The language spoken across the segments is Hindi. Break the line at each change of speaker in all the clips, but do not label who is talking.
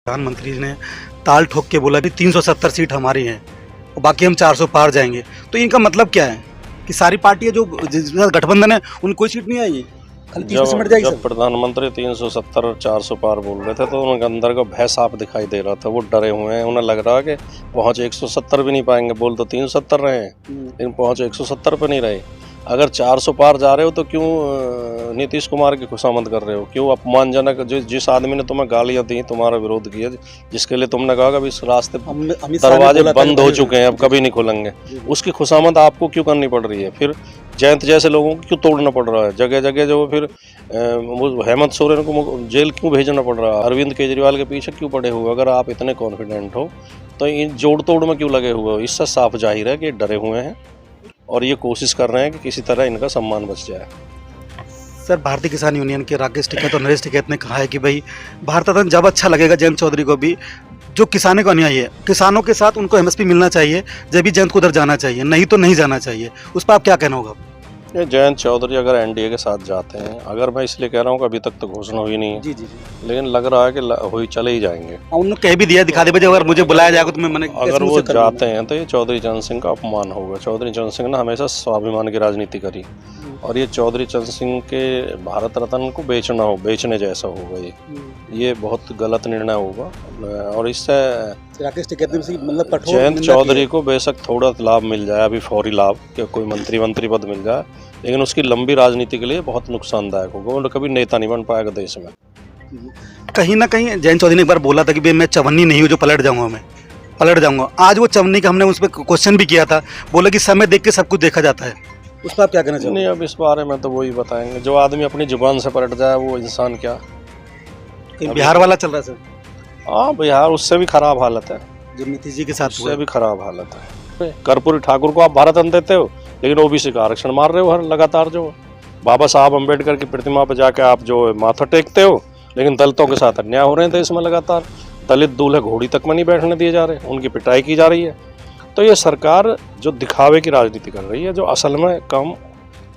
प्रधानमंत्री ने ताल ठोक के बोला कि 370 सीट हमारी हैं और बाकी हम 400 पार जाएंगे। तो इनका मतलब क्या है कि सारी पार्टियां जो जिसके साथ गठबंधन है उन कोई सीट नहीं आई, खाली 300 मिट जाएगी।
जब प्रधानमंत्री 370 और 400 पार बोल रहे थे तो उनके अंदर का भय साफ दिखाई दे रहा था। वो डरे हुए हैं, उन्हें लग रहा है कि पहुंच 170 भी नहीं पाएंगे। बोल तो 370 रहे हैं लेकिन पहुंच 170 पर नहीं रहे। अगर 400 पार जा रहे हो तो क्यों नीतीश कुमार की खुशामद कर रहे हो? क्यों अपमानजनक जिस आदमी ने तुम्हें गालियां दी, तुम्हारा विरोध किया, जिसके लिए तुमने कहा कि इस रास्ते दरवाजे बंद हो चुके हैं, अब कभी नहीं खुलेंगे, उसकी खुशामद आपको क्यों करनी पड़ रही है? फिर जयंत जैसे लोगों को क्यों तोड़ना पड़ रहा है? जगह जगह जो फिर हेमंत सोरेन को जेल क्यों भेजना पड़ रहा है? अरविंद केजरीवाल के पीछे क्यों पड़े हुए? अगर आप इतने कॉन्फिडेंट हो तो इन जोड़ तोड़ में क्यों लगे हुए हो? इससे साफ जाहिर है कि डरे हुए हैं और ये कोशिश कर रहे हैं कि किसी तरह इनका सम्मान बच जाए।
सर, भारतीय किसान यूनियन के राकेश टिकैत और नरेश टिकैत ने कहा है कि भाई भारत रत्न जब अच्छा लगेगा जयंत चौधरी को भी, जो किसानों का अन्याय है, किसानों के साथ उनको एमएसपी मिलना चाहिए, जब भी जयंत को उधर जाना चाहिए, नहीं तो नहीं जाना चाहिए। उस पर आप क्या कहना होगा?
ये जयंत चौधरी अगर एनडीए के साथ जाते हैं, अगर मैं इसलिए कह रहा हूँ कि अभी तक तो घोषणा हुई नहीं है,
जी,
लेकिन लग रहा है कि हुई चले ही जाएंगे।
उन्होंने कह भी दिया, दिखा दे, अगर मुझे बुलाया जाएगा तो मैं
अगर वो जाते हैं तो ये चौधरी चरण सिंह का अपमान होगा। चौधरी चरण सिंह ने हमेशा स्वाभिमान की राजनीति करी और ये चौधरी चरण सिंह के भारत रत्न को बेचने जैसा होगा। ये बहुत गलत निर्णय होगा और इससे
राकेश टिकैत ने मतलब
जयंत चौधरी को बेशक थोड़ा लाभ मिल जाए, अभी फौरी लाभ, कि कोई मंत्री पद मिल जाए, लेकिन उसकी लंबी राजनीति के लिए बहुत नुकसानदायक होगा। वो कभी नेता नहीं बन पाएगा देश में।
कहीं ना कहीं जयंत चौधरी ने एक बार बोला था कि भाई मैं चवन्नी नहीं हूँ जो पलट जाऊंगा। आज वो चवन्नी का हमने उस पर क्वेश्चन भी किया था, बोला कि समय देख के सब कुछ देखा जाता है। उस पर आप क्या कहना चाहेंगे?
नहीं, अब इस बारे में तो वही बताएंगे। जो आदमी अपनी जुबान से पलट जाए वो इंसान क्या।
बिहार वाला चल रहा है सर।
हाँ, बिहार उससे भी खराब हालत है,
जो नीतीश जी के साथ
उससे भी खराब हालत है। कर्पूरी ठाकुर को आप भारत रत्न देते हो लेकिन ओबीसी का आरक्षण मार रहे हो हर लगातार। जो बाबा साहब अम्बेडकर की प्रतिमा पर जाके आप जो माथा टेकते हो, लेकिन दलितों के साथ अन्याय हो रहे हैं देश में लगातार। दलित दूल्हे घोड़ी तक में नहीं बैठने दिए जा रहे, उनकी पिटाई की जा रही है। तो ये सरकार जो दिखावे की राजनीति कर रही है, जो असल में काम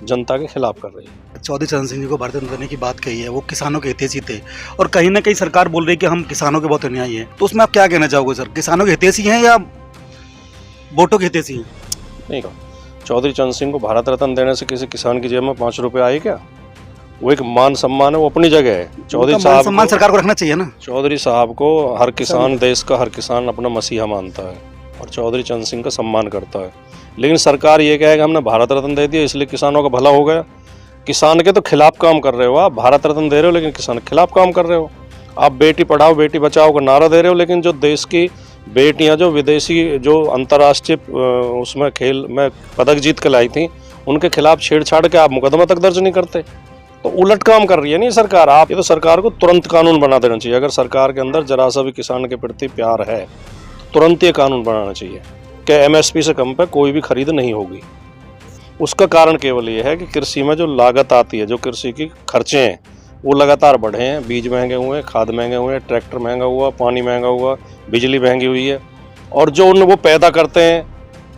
जनता के खिलाफ कर रही है।
चौधरी चरण सिंह जी को भारत रत्न देने की बात कही है, वो किसानों के हितैषी थे और कहीं ना कहीं सरकार बोल रही है कि हम किसानों के बहुत अन्यायी हैं। तो उसमें आप क्या कहना चाहोगे सर? किसानों के हितैषी हैं या वोटों के हितैषी हैं?
नहीं, चौधरी चरण सिंह को भारत रत्न देने से किसी किसान की जेब में 5 रुपए आए क्या? वो एक मान सम्मान है, वो अपनी जगह है। चौधरी साहब
सम्मान सरकार को रखना चाहिए ना।
चौधरी साहब को हर किसान, देश का हर किसान अपना मसीहा मानता है और चौधरी चरण सिंह का सम्मान करता है। लेकिन सरकार ये कहे कि हमने भारत रत्न दे दिया इसलिए किसानों का भला हो गया। किसान के तो खिलाफ काम कर रहे हो आप। भारत रत्न दे रहे हो लेकिन किसान के खिलाफ काम कर रहे हो। आप बेटी पढ़ाओ बेटी बचाओ का नारा दे रहे हो, लेकिन जो देश की बेटियां जो विदेशी जो अंतर्राष्ट्रीय उसमें खेल में पदक जीत के लाई थी, उनके खिलाफ छेड़छाड़ के आप मुकदमा तक दर्ज नहीं करते। तो उलट काम कर रही है नहीं सरकार। आप ये तो सरकार को तुरंत कानून बना देना चाहिए। अगर सरकार के अंदर जरा सा भी किसान के प्रति प्यार है तो तुरंत ये कानून बनाना चाहिए कि एमएसपी से कम पे कोई भी खरीद नहीं होगी। उसका कारण केवल ये है कि कृषि में जो लागत आती है, जो कृषि की खर्चे हैं, वो लगातार बढ़े हैं। बीज महंगे हुए हैं, खाद महंगे हुए हैं, ट्रैक्टर महंगा हुआ, पानी महंगा हुआ, बिजली महंगी हुई है। और जो वो पैदा करते हैं,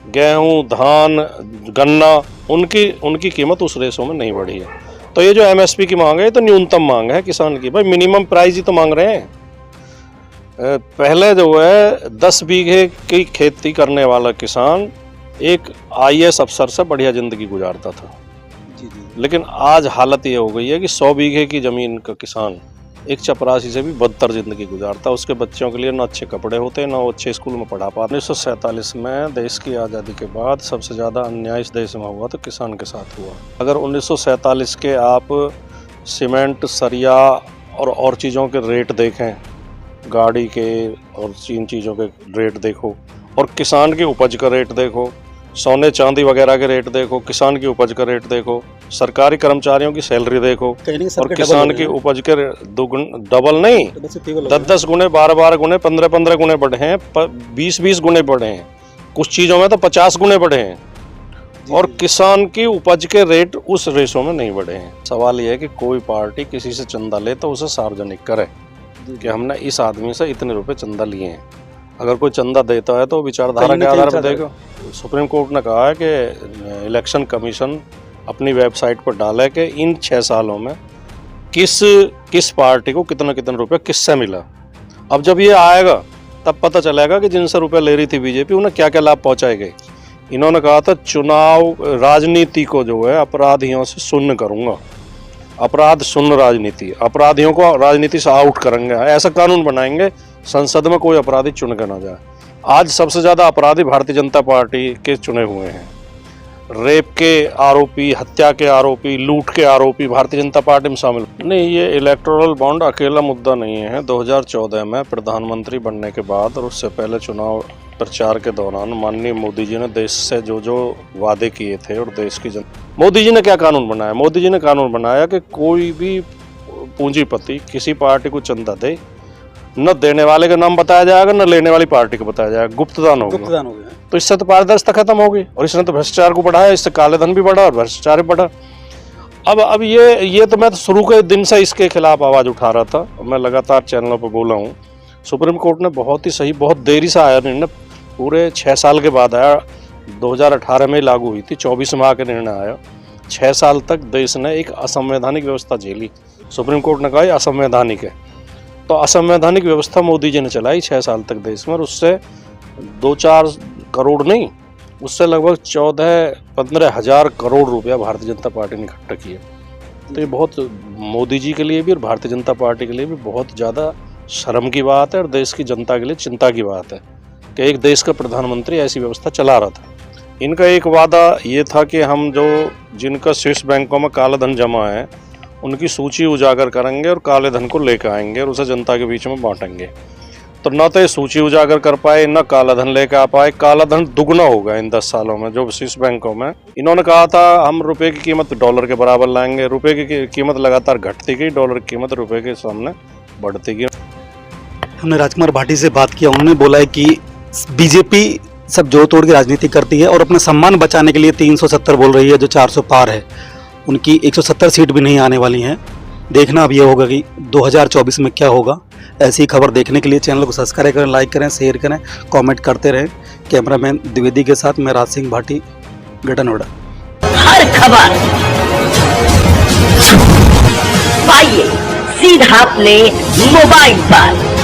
गेहूं, धान, गन्ना, उनकी कीमत उस रेशो में नहीं बढ़ी है। तो ये जो एमएसपी की मांग है, तो न्यूनतम मांग है किसान की। भाई मिनिमम प्राइस ही तो मांग रहे हैं। पहले जो है 10 बीघे की खेती करने वाला किसान एक आईएएस अफसर से बढ़िया जिंदगी गुजारता था। लेकिन आज हालत ये हो गई है कि 100 बीघे की जमीन का किसान एक चपरासी से भी बदतर जिंदगी गुजारता। उसके बच्चों के लिए ना अच्छे कपड़े होते, ना वो अच्छे स्कूल में पढ़ा पाते। 1947 में देश की आज़ादी के बाद सबसे ज़्यादा अन्याय इस देश में हुआ तो किसान के साथ हुआ। अगर 1947 के आप सीमेंट, सरिया और चीज़ों के रेट देखें, गाड़ी के और इन चीज़ों के रेट देखो, और किसान की उपज का रेट देखो, सोने चांदी वगैरह के रेट देखो, किसान की उपज का रेट देखो, सरकारी कर्मचारियों की सैलरी देखो, और किसान की उपज के डबल नहीं, 10-10 गुने, 12-12 गुने, 15-15 गुने बढ़े हैं, 20-20 गुने बढ़े हैं, कुछ चीज़ों में तो 50 गुने बढ़े हैं। और किसान की उपज के रेट उस रेशो में नहीं बढ़े हैं। सवाल यह है कि कोई पार्टी किसी से चंदा ले तो उसे सार्वजनिक करे कि हमने इस आदमी से इतने रुपए चंदा लिए हैं। अगर कोई चंदा देता है तो विचारधारा के आधार पर देगा। सुप्रीम कोर्ट ने कहा है कि इलेक्शन कमीशन अपनी वेबसाइट पर डाले कि इन 6 सालों में किस पार्टी को कितना रुपया किससे मिला। अब जब ये आएगा तब पता चलेगा कि जिनसे रुपए ले रही थी बीजेपी उन्हें क्या क्या लाभ पहुंचाए गए। इन्होंने कहा था चुनाव राजनीति को जो है अपराधियों से शून्य करूंगा, अपराध शून्य राजनीति, अपराधियों को राजनीति से आउट करेंगे, ऐसा कानून बनाएंगे संसद में कोई अपराधी चुन के ना जाए। आज सबसे ज्यादा अपराधी भारतीय जनता पार्टी के चुने हुए हैं। रेप के आरोपी, हत्या के आरोपी, लूट के आरोपी भारतीय जनता पार्टी में शामिल नहीं। ये इलेक्टोरल बॉन्ड अकेला मुद्दा नहीं है। 2014 में प्रधानमंत्री बनने के बाद और उससे पहले चुनाव प्रचार के दौरान माननीय मोदी जी ने देश से जो जो वादे किए थे और देश की मोदी जी ने क्या कानून बनाया? मोदी जी ने कानून बनाया कि कोई भी पूंजीपति किसी पार्टी को चंदा दे, न देने वाले का नाम बताया जाएगा न लेने वाली पार्टी को बताया जाएगा, गुप्तदान होगा।
गुप्तदान हो गया।
तो इससे तो पारदर्शिता खत्म हो गई और इसने तो भ्रष्टाचार को बढ़ाया, इससे काले धन भी बढ़ा और भ्रष्टाचार भी बढ़ा। अब ये तो मैं तो शुरू के दिन से इसके खिलाफ आवाज उठा रहा था, मैं लगातार चैनलों पर बोला हूँ। सुप्रीम कोर्ट ने बहुत ही सही, बहुत देरी से आया निर्णय, पूरे 6 साल के बाद आया। 2018 में लागू हुई थी, 24 में आके निर्णय आया। 6 साल तक देश ने एक असंवैधानिक व्यवस्था झेली। सुप्रीम कोर्ट ने कहा ये असंवैधानिक है, तो असंवैधानिक व्यवस्था मोदी जी ने चलाई 6 साल तक देश में, और उससे 2-4 करोड़ नहीं, उससे लगभग 14-15 हज़ार करोड़ रुपया भारतीय जनता पार्टी ने इकट्ठा किया। तो ये बहुत मोदी जी के लिए भी और भारतीय जनता पार्टी के लिए भी बहुत ज़्यादा शर्म की बात है और देश की जनता के लिए चिंता की बात है कि एक देश का प्रधानमंत्री ऐसी व्यवस्था चला रहा था। इनका एक वादा ये था कि हम जो जिनका स्विस बैंकों में काला धन जमा है उनकी सूची उजागर करेंगे और काले धन को लेकर आएंगे और उसे जनता के बीच में बांटेंगे। तो न तो ये सूची उजागर कर पाए, न काला धन लेकर आ पाए। काला धन दुगना होगा इन 10 सालों में जो स्विस बैंकों में। इन्होंने कहा था हम रुपए की कीमत डॉलर के बराबर लाएंगे, रुपए की कीमत लगातार घटती गई, डॉलर की कीमत रुपए के सामने बढ़ती गई।
हमने राजकुमार भाटी से बात किया, उन्होंने बोला है कि बीजेपी सब जोड़ तोड़ की राजनीति करती है और अपना सम्मान बचाने के लिए 370 बोल रही है, जो 400 पार है। उनकी 170 सीट भी नहीं आने वाली हैं। देखना अब ये होगा कि 2024 में क्या होगा। ऐसी खबर देखने के लिए चैनल को सब्सक्राइब करें, लाइक करें, शेयर करें, कमेंट करते रहें। कैमरामैन द्विवेदी के साथ मैं राज सिंह भाटी, ग्रेटर नोएडा।
हर खबर पाइए सीधा अपने मोबाइल पर।